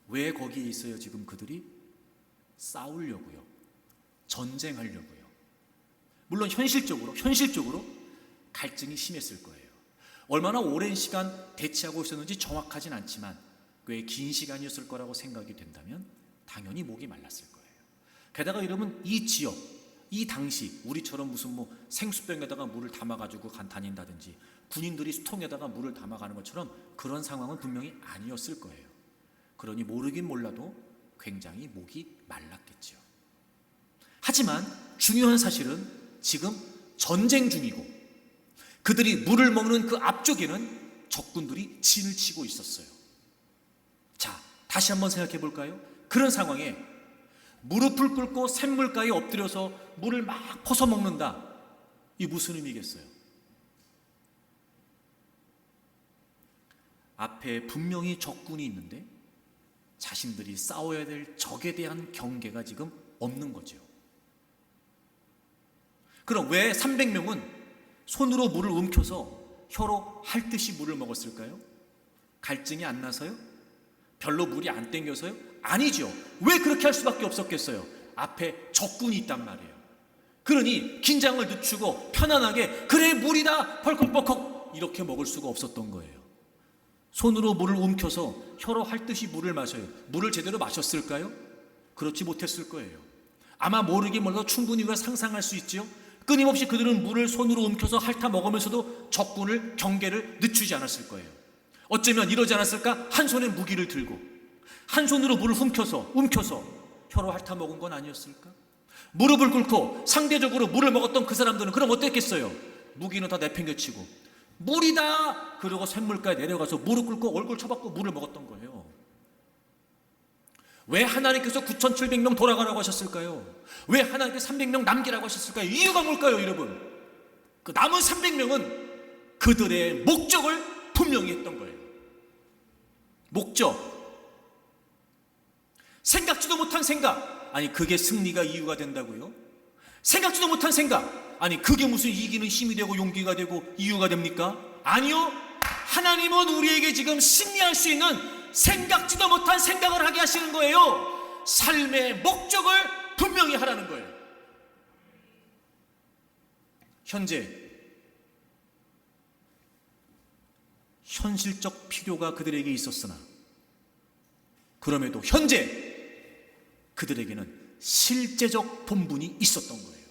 왜 거기에 있어요? 지금 그들이 싸우려고요. 전쟁하려고요. 물론 현실적으로 갈증이 심했을 거예요. 얼마나 오랜 시간 대치하고 있었는지 정확하진 않지만 꽤 긴 시간이었을 거라고 생각이 된다면 당연히 목이 말랐을 거예요. 게다가 여러분, 이 지역, 이 당시 우리처럼 무슨 생수병에다가 물을 담아가지고 다닌다든지 군인들이 수통에다가 물을 담아가는 것처럼 그런 상황은 분명히 아니었을 거예요. 그러니 모르긴 몰라도 굉장히 목이 말랐겠죠. 하지만 중요한 사실은 지금 전쟁 중이고 그들이 물을 먹는 그 앞쪽에는 적군들이 진을 치고 있었어요. 자, 다시 한번 생각해 볼까요? 그런 상황에 무릎을 꿇고 샘물가에 엎드려서 물을 막 퍼서 먹는다. 이 무슨 의미겠어요? 앞에 분명히 적군이 있는데 자신들이 싸워야 될 적에 대한 경계가 지금 없는 거죠. 그럼 왜 300명은 손으로 물을 움켜서 혀로 핥듯이 물을 먹었을까요? 갈증이 안 나서요? 별로 물이 안 땡겨서요? 아니죠. 왜 그렇게 할 수밖에 없었겠어요? 앞에 적군이 있단 말이에요. 그러니 긴장을 늦추고 편안하게 그래 물이다 펄컥펄컥 이렇게 먹을 수가 없었던 거예요. 손으로 물을 움켜서 혀로 핥듯이 물을 마셔요. 물을 제대로 마셨을까요? 그렇지 못했을 거예요. 아마 모르긴 몰라도 충분히 우리가 상상할 수 있지요. 끊임없이 그들은 물을 손으로 움켜서 핥아 먹으면서도 적군을 경계를 늦추지 않았을 거예요. 어쩌면 이러지 않았을까? 한 손에 무기를 들고 한 손으로 물을 움켜서 혀로 핥아 먹은 건 아니었을까? 무릎을 꿇고 상대적으로 물을 먹었던 그 사람들은 그럼 어땠겠어요? 무기는 다 내팽개치고 물이다! 그러고 샘물가에 내려가서 무릎 꿇고 얼굴 쳐박고 물을 먹었던 거예요. 왜 하나님께서 9,700명 돌아가라고 하셨을까요? 왜 하나님께서 300명 남기라고 하셨을까요? 이유가 뭘까요, 여러분? 그 남은 300명은 그들의 목적을 분명히 했던 거예요. 목적. 생각지도 못한 생각. 아니, 그게 승리가 이유가 된다고요? 생각지도 못한 생각. 아니, 그게 무슨 이기는 힘이 되고 용기가 되고 이유가 됩니까? 아니요. 하나님은 우리에게 지금 승리할 수 있는 생각지도 못한 생각을 하게 하시는 거예요. 삶의 목적을 분명히 하라는 거예요. 현재 현실적 필요가 그들에게 있었으나 그럼에도 현재 그들에게는 실제적 본분이 있었던 거예요.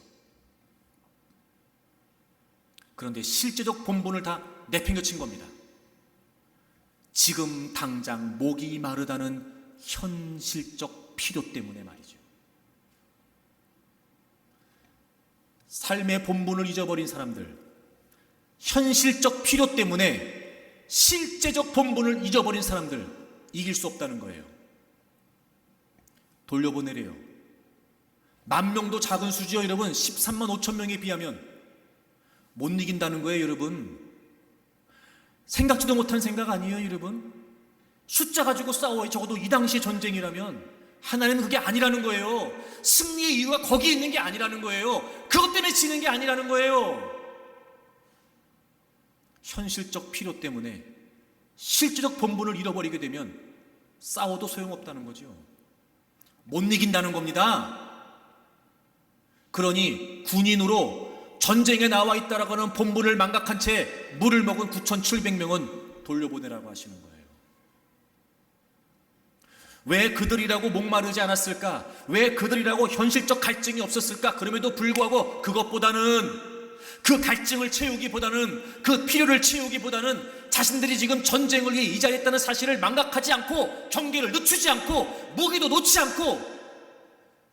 그런데 실제적 본분을 다 내팽개친 겁니다. 지금 당장 목이 마르다는 현실적 필요 때문에 말이죠. 삶의 본분을 잊어버린 사람들, 현실적 필요 때문에 실제적 본분을 잊어버린 사람들, 이길 수 없다는 거예요. 돌려보내래요. 10,000명도 작은 수지요, 여러분. 13만 5천 명에 비하면 못 이긴다는 거예요, 여러분. 생각지도 못한 생각 아니에요, 여러분. 숫자 가지고 싸워요. 적어도 이 당시 전쟁이라면. 하나님은 그게 아니라는 거예요. 승리의 이유가 거기 있는 게 아니라는 거예요. 그것 때문에 지는 게 아니라는 거예요. 현실적 필요 때문에 실제적 본분을 잃어버리게 되면 싸워도 소용없다는 거죠. 못 이긴다는 겁니다. 그러니 군인으로 전쟁에 나와 있다라고 하는 본분을 망각한 채 물을 먹은 9,700명은 돌려보내라고 하시는 거예요. 왜 그들이라고 목마르지 않았을까? 왜 그들이라고 현실적 갈증이 없었을까? 그럼에도 불구하고 그것보다는, 그 갈증을 채우기보다는, 그 필요를 채우기보다는 자신들이 지금 전쟁을 위해 이 자리에 있다는 사실을 망각하지 않고, 경계를 늦추지 않고, 무기도 놓지 않고,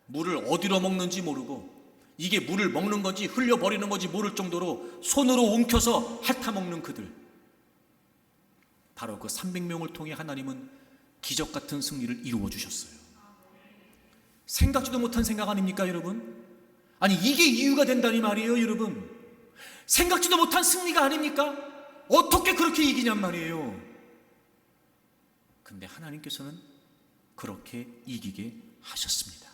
물을 어디로 먹는지 모르고 이게 물을 먹는 건지 흘려버리는 건지 모를 정도로 손으로 움켜서 핥아먹는 그들, 바로 그 300명을 통해 하나님은 기적 같은 승리를 이루어 주셨어요. 생각지도 못한 생각 아닙니까, 여러분? 아니, 이게 이유가 된다니 말이에요, 여러분. 생각지도 못한 승리가 아닙니까? 어떻게 그렇게 이기냔 말이에요. 근데 하나님께서는 그렇게 이기게 하셨습니다.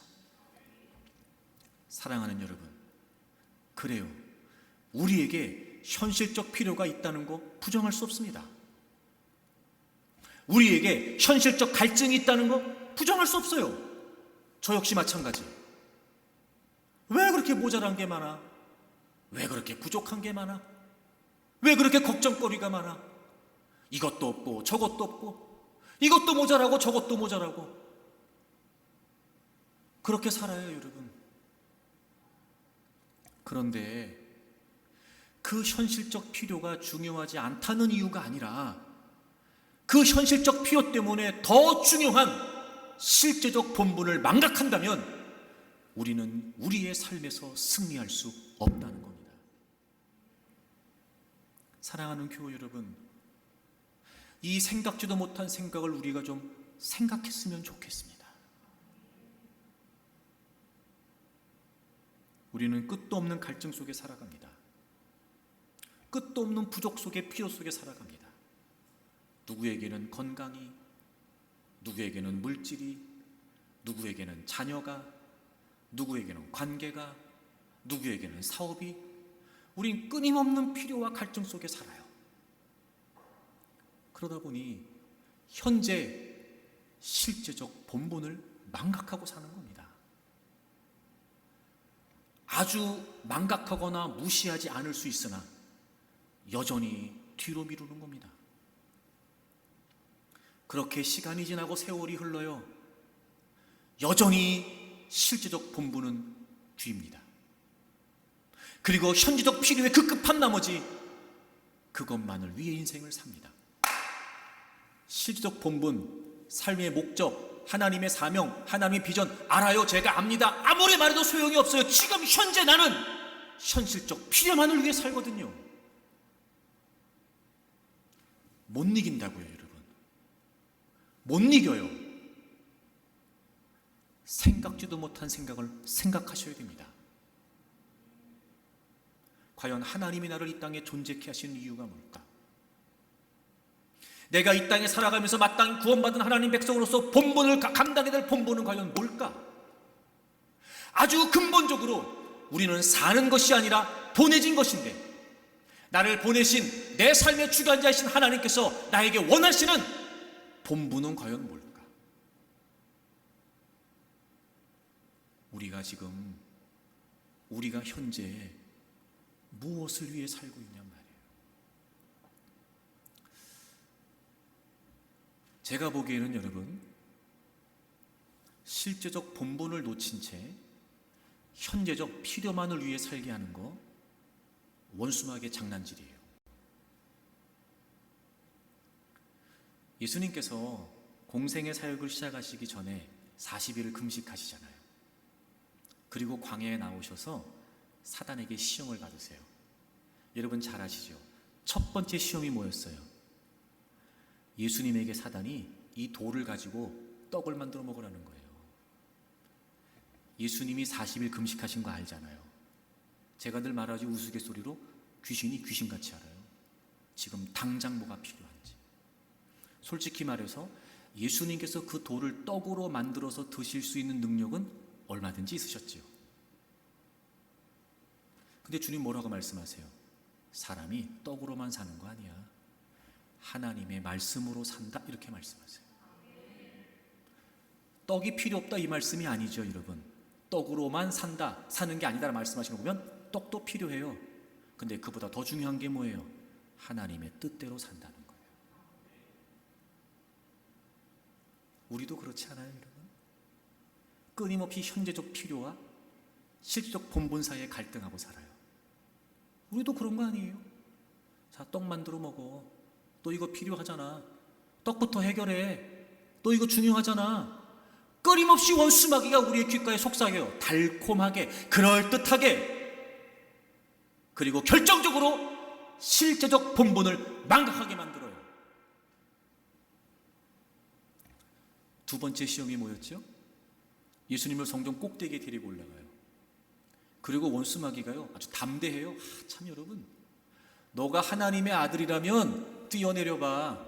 사랑하는 여러분, 그래요. 우리에게 현실적 필요가 있다는 거 부정할 수 없습니다. 우리에게 현실적 갈증이 있다는 거 부정할 수 없어요. 저 역시 마찬가지. 왜 그렇게 모자란 게 많아? 왜 그렇게 부족한 게 많아? 왜 그렇게 걱정거리가 많아? 이것도 없고 저것도 없고 이것도 모자라고 저것도 모자라고 그렇게 살아요, 여러분. 그런데 그 현실적 필요가 중요하지 않다는 이유가 아니라 그 현실적 필요 때문에 더 중요한 실제적 본분을 망각한다면 우리는 우리의 삶에서 승리할 수 없다는 겁니다. 사랑하는 교우 여러분, 이 생각지도 못한 생각을 우리가 좀 생각했으면 좋겠습니다. 우리는 끝도 없는 갈증 속에 살아갑니다. 끝도 없는 부족 속에 필요 속에 살아갑니다. 누구에게는 건강이, 누구에게는 물질이, 누구에게는 자녀가, 누구에게는 관계가, 누구에게는 사업이, 우린 끊임없는 필요와 갈증 속에 살아요. 그러다 보니 현재 실제적 본분을 망각하고 사는 겁니다. 아주 망각하거나 무시하지 않을 수 있으나 여전히 뒤로 미루는 겁니다. 그렇게 시간이 지나고 세월이 흘러요. 여전히 실제적 본분은 뒤입니다. 그리고 현지적 필요에 급급한 나머지 그것만을 위해 인생을 삽니다. 실제적 본분, 삶의 목적, 하나님의 사명, 하나님의 비전 알아요. 제가 압니다. 아무리 말해도 소용이 없어요. 지금 현재 나는 현실적 필요만을 위해 살거든요. 못 이긴다고요, 여러분. 못 이겨요. 생각지도 못한 생각을 생각하셔야 됩니다. 과연 하나님이 나를 이 땅에 존재케 하시는 이유가 뭘까? 내가 이 땅에 살아가면서 마땅히 구원받은 하나님 백성으로서 본분을 감당해야 될 본분은 과연 뭘까? 아주 근본적으로 우리는 사는 것이 아니라 보내진 것인데, 나를 보내신 내 삶의 주관자이신 하나님께서 나에게 원하시는 본분은 과연 뭘까? 우리가 현재 무엇을 위해 살고 있냐 말이에요. 제가 보기에는 여러분, 실제적 본분을 놓친 채 현재적 필요만을 위해 살게 하는 거 원수막의 장난질이에요. 예수님께서 공생의 사역을 시작하시기 전에 40일을 금식하시잖아요. 그리고 광야에 나오셔서 사단에게 시험을 받으세요. 여러분 잘 아시죠? 첫 번째 시험이 뭐였어요? 예수님에게 사단이 이 돌을 가지고 떡을 만들어 먹으라는 거예요. 예수님이 40일 금식하신 거 알잖아요. 제가 늘 말하지 우스갯소리로 귀신이 귀신같이 알아요. 지금 당장 뭐가 필요한지. 솔직히 말해서 예수님께서 그 돌을 떡으로 만들어서 드실 수 있는 능력은 얼마든지 있으셨지요. 근데 주님 뭐라고 말씀하세요? 사람이 떡으로만 사는 거 아니야. 하나님의 말씀으로 산다, 이렇게 말씀하세요. 떡이 필요 없다 이 말씀이 아니죠, 여러분. 떡으로만 사는 게 아니다라고 말씀하시는 거 보면 떡도 필요해요. 근데 그보다 더 중요한 게 뭐예요? 하나님의 뜻대로 산다는 거예요. 우리도 그렇지 않아요, 여러분? 끊임없이 현재적 필요와 실질적 본분 사이에 갈등하고 살아요. 우리도 그런 거 아니에요? 자, 떡 만들어 먹어. 또 이거 필요하잖아. 떡부터 해결해. 또 이거 중요하잖아. 끊임없이 원수마귀가 우리의 귓가에 속삭여요. 달콤하게, 그럴듯하게, 그리고 결정적으로 실제적 본분을 망각하게 만들어요. 두 번째 시험이 뭐였죠? 예수님을 성전 꼭대기에 데리고 올라가요. 그리고 원수마귀가요, 아주 담대해요. 참 여러분, 너가 하나님의 아들이라면 뛰어내려봐.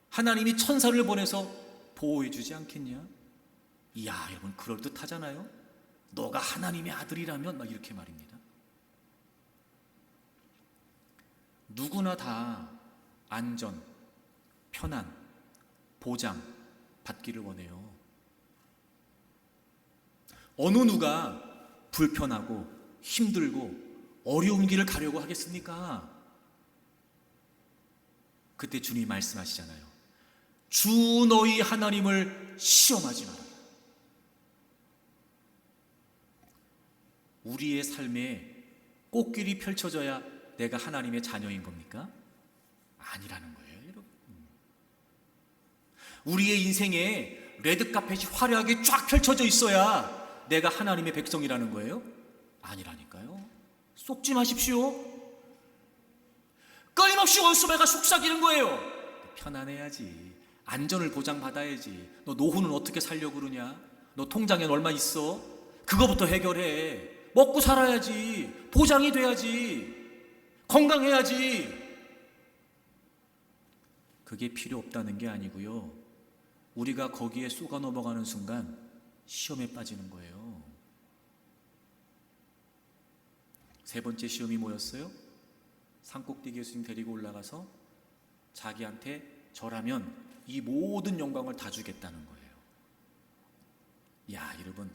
하나님이 천사를 보내서 보호해주지 않겠냐? 이야, 여러분, 그럴듯하잖아요. 너가 하나님의 아들이라면 막 이렇게 말입니다. 누구나 다 안전, 편안, 보장 받기를 원해요. 어느 누가 불편하고 힘들고 어려운 길을 가려고 하겠습니까? 그때 주님이 말씀하시잖아요. 주 너희 하나님을 시험하지 마라. 우리의 삶에 꽃길이 펼쳐져야 내가 하나님의 자녀인 겁니까? 아니라는 거예요, 여러분. 우리의 인생에 레드카펫이 화려하게 쫙 펼쳐져 있어야 내가 하나님의 백성이라는 거예요? 아니라니까요. 속지 마십시오. 끊임없이 원수배가 속삭이는 거예요. 편안해야지. 안전을 보장받아야지. 너 노후는 어떻게 살려고 그러냐? 너 통장에 얼마 있어? 그거부터 해결해. 먹고 살아야지. 보장이 돼야지. 건강해야지. 그게 필요 없다는 게 아니고요. 우리가 거기에 쏘가 넘어가는 순간 시험에 빠지는 거예요. 세 번째 시험이 뭐였어요? 산꼭대기 예수님 데리고 올라가서 자기한테 절하면 이 모든 영광을 다 주겠다는 거예요. 야, 여러분,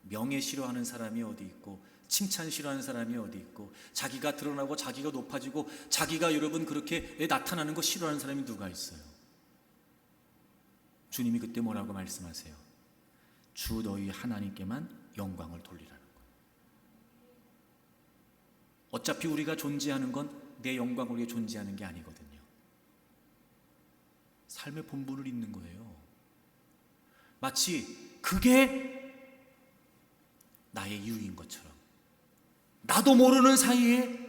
명예 싫어하는 사람이 어디 있고 칭찬 싫어하는 사람이 어디 있고 자기가 드러나고 자기가 높아지고 자기가 여러분 그렇게 나타나는 거 싫어하는 사람이 누가 있어요? 주님이 그때 뭐라고 말씀하세요? 주 너희 하나님께만 영광을 돌리라는 거예요. 어차피 우리가 존재하는 건 내 영광을 위해 존재하는 게 아니거든요. 삶의 본분을 잊는 거예요. 마치 그게 나의 이유인 것처럼 나도 모르는 사이에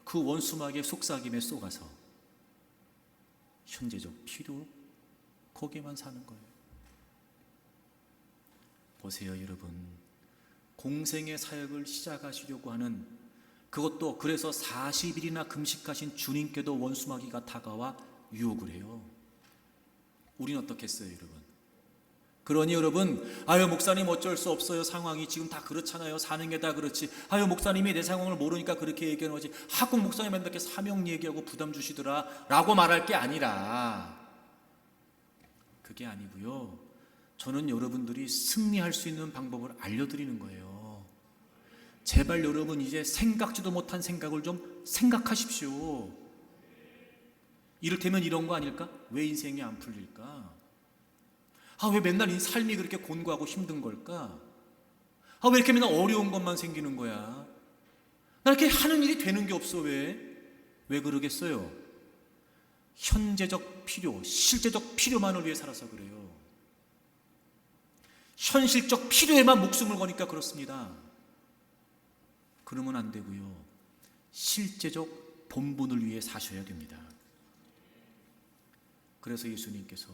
그 원수막의 속삭임에 쏘가서 현재적 필요 거기에만 사는 거예요. 보세요, 여러분. 공생의 사역을 시작하시려고 하는, 그것도 그래서 40일이나 금식하신 주님께도 원수마귀가 다가와 유혹을 해요. 우리는 어떻게 했어요, 여러분? 그러니 여러분, 아유 목사님 어쩔 수 없어요. 상황이 지금 다 그렇잖아요. 사는 게 다 그렇지. 아유 목사님이 내 상황을 모르니까 그렇게 얘기하는 거지. 하고 목사님한테 이렇게 사명 얘기하고 부담 주시더라 라고 말할 게 아니라, 그게 아니고요. 저는 여러분들이 승리할 수 있는 방법을 알려드리는 거예요. 제발 여러분 이제 생각지도 못한 생각을 좀 생각하십시오. 이를테면 이런 거 아닐까? 왜 인생이 안 풀릴까? 왜 맨날 이 삶이 그렇게 곤고하고 힘든 걸까? 왜 이렇게 맨날 어려운 것만 생기는 거야? 나 이렇게 하는 일이 되는 게 없어. 왜 그러겠어요? 현재적 필요, 실제적 필요만을 위해 살아서 그래요. 현실적 필요에만 목숨을 거니까 그렇습니다. 그러면 안 되고요. 실제적 본분을 위해 사셔야 됩니다. 그래서 예수님께서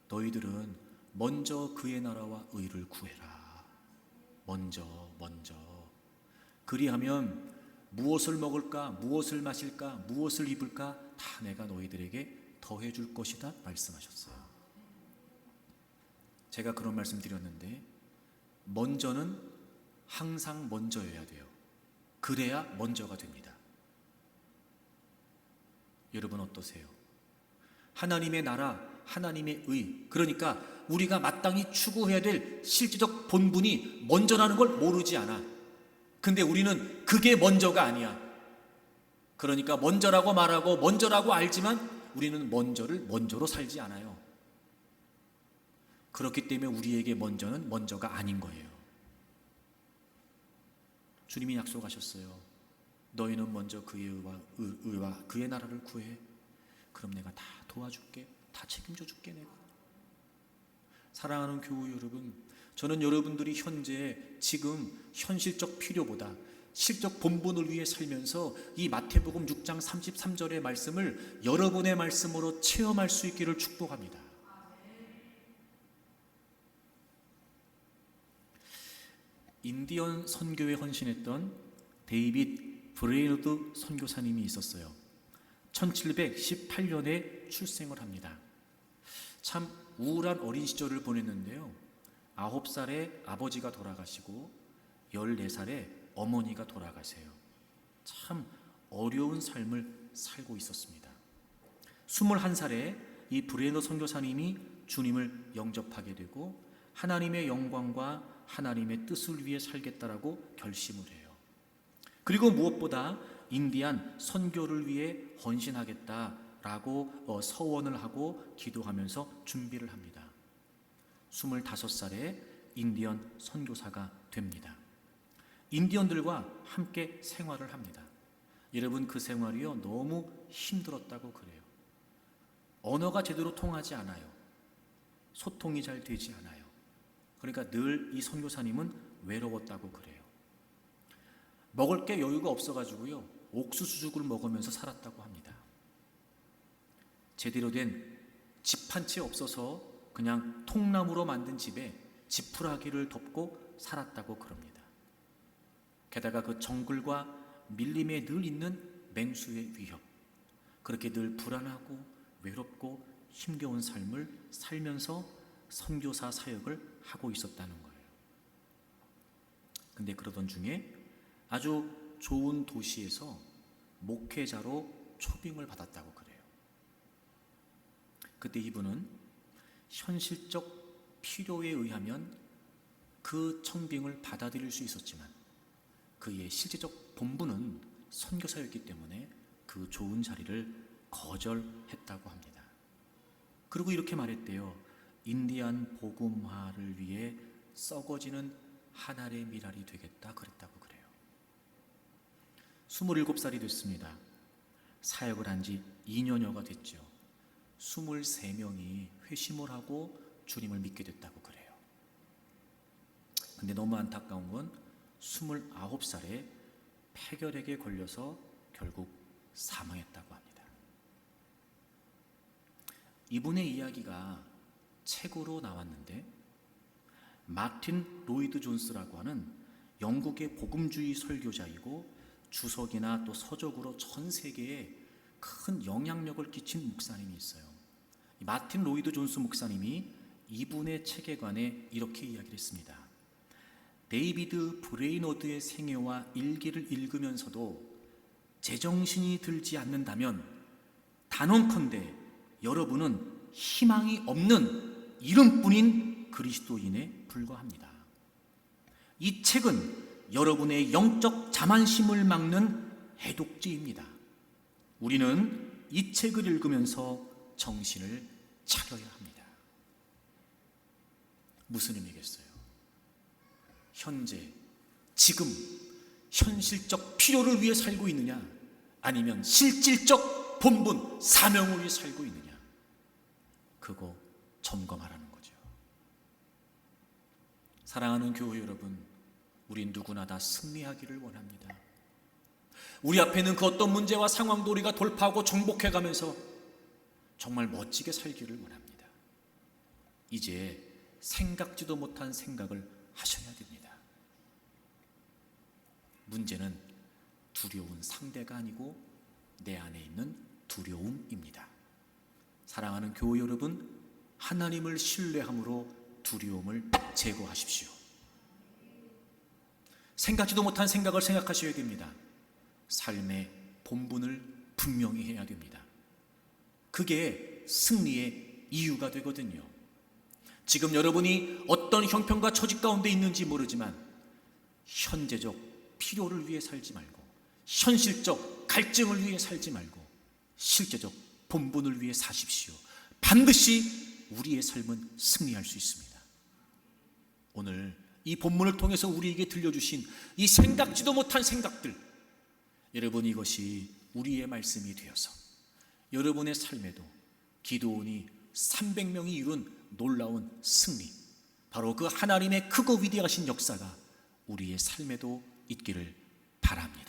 너희들은 먼저 그의 나라와 의를 구해라. 먼저. 그리하면 무엇을 먹을까, 무엇을 마실까, 무엇을 입을까 다 내가 너희들에게 더해 줄 것이다 말씀하셨어요. 제가 그런 말씀 드렸는데, 먼저는 항상 먼저여야 돼요. 그래야 먼저가 됩니다. 여러분 어떠세요? 하나님의 나라, 하나님의 의, 그러니까 우리가 마땅히 추구해야 될 실제적 본분이 먼저라는 걸 모르지 않아. 근데 우리는 그게 먼저가 아니야. 그러니까 먼저라고 말하고 먼저라고 알지만 우리는 먼저를 먼저로 살지 않아요. 그렇기 때문에 우리에게 먼저는 먼저가 아닌 거예요. 주님이 약속하셨어요. 너희는 먼저 그의 의와 그의 나라를 구해. 그럼 내가 다 도와줄게. 다 책임져 줄게 내가. 사랑하는 교우 여러분, 저는 여러분들이 현재 지금 현실적 필요보다 실적 본분을 위해 살면서 이 마태복음 6장 33절의 말씀을 여러분의 말씀으로 체험할 수 있기를 축복합니다. 인디언 선교에 헌신했던 데이빗 브레이너드 선교사님이 있었어요. 1718년에 출생을 합니다. 참 우울한 어린 시절을 보냈는데요. 9살에 아버지가 돌아가시고 14살에 어머니가 돌아가세요. 참 어려운 삶을 살고 있었습니다. 21살에 이 브레이너 선교사님이 주님을 영접하게 되고 하나님의 영광과 하나님의 뜻을 위해 살겠다라고 결심을 해요. 그리고 무엇보다 인디안 선교를 위해 헌신하겠다 라고 서원을 하고 기도하면서 준비를 합니다. 25살에 인디언 선교사가 됩니다. 인디언들과 함께 생활을 합니다. 여러분, 그 생활이요 너무 힘들었다고 그래요. 언어가 제대로 통하지 않아요. 소통이 잘 되지 않아요. 그러니까 늘 이 선교사님은 외로웠다고 그래요. 먹을 게 여유가 없어가지고요 옥수수죽을 먹으면서 살았다고 합니다. 제대로 된 집 한 채 없어서 그냥 통나무로 만든 집에 지푸라기를 덮고 살았다고 그럽니다. 게다가 그 정글과 밀림에 늘 있는 맹수의 위협, 그렇게 늘 불안하고 외롭고 힘겨운 삶을 살면서 선교사 사역을 하고 있었다는 거예요. 근데 그러던 중에 아주 좋은 도시에서 목회자로 초빙을 받았다고 그래요. 그때 이분은 현실적 필요에 의하면 그 청빙을 받아들일 수 있었지만 그의 실제적 본분은 선교사였기 때문에 그 좋은 자리를 거절했다고 합니다. 그리고 이렇게 말했대요. 인디안 복음화를 위해 썩어지는 한 알의 밀알이 되겠다 그랬다고 그래요. 27살이 됐습니다. 사역을 한 지 2년여가 됐죠. 23명이 회심을 하고 주님을 믿게 됐다고 그래요. 근데 너무 안타까운 건 29살에 폐결핵에 걸려서 결국 사망했다고 합니다. 이분의 이야기가 책으로 나왔는데 마틴 로이드 존스라고 하는 영국의 복음주의 설교자이고 주석이나 또 서적으로 전 세계에 큰 영향력을 끼친 목사님이 있어요. 마틴 로이드 존스 목사님이 이분의 책에 관해 이렇게 이야기를 했습니다. 데이비드 브레이너드의 생애와 일기를 읽으면서도 제정신이 들지 않는다면 단언컨대 여러분은 희망이 없는 이름뿐인 그리스도인에 불과합니다. 이 책은 여러분의 영적 자만심을 막는 해독제입니다. 우리는 이 책을 읽으면서 정신을 차려야 합니다. 무슨 의미겠어요? 현재, 지금 현실적 필요를 위해 살고 있느냐, 아니면 실질적 본분, 사명을 위해 살고 있느냐, 그거 점검하라는 거죠. 사랑하는 교회 여러분, 우린 누구나 다 승리하기를 원합니다. 우리 앞에는 그 어떤 문제와 상황도 우리가 돌파하고 정복해가면서 정말 멋지게 살기를 원합니다. 이제 생각지도 못한 생각을 하셔야 됩니다. 문제는 두려운 상대가 아니고 내 안에 있는 두려움입니다. 사랑하는 교회 여러분, 하나님을 신뢰함으로 두려움을 제거하십시오. 생각지도 못한 생각을 생각하셔야 됩니다. 삶의 본분을 분명히 해야 됩니다. 그게 승리의 이유가 되거든요. 지금 여러분이 어떤 형편과 처지 가운데 있는지 모르지만 현재적 필요를 위해 살지 말고 현실적 갈증을 위해 살지 말고 실제적 본분을 위해 사십시오. 반드시 우리의 삶은 승리할 수 있습니다. 오늘 이 본문을 통해서 우리에게 들려주신 이 생각지도 못한 생각들, 여러분 이것이 우리의 말씀이 되어서 여러분의 삶에도 기드온이 300명이 이룬 놀라운 승리, 바로 그 하나님의 크고 위대하신 역사가 우리의 삶에도 있기를 바랍니다.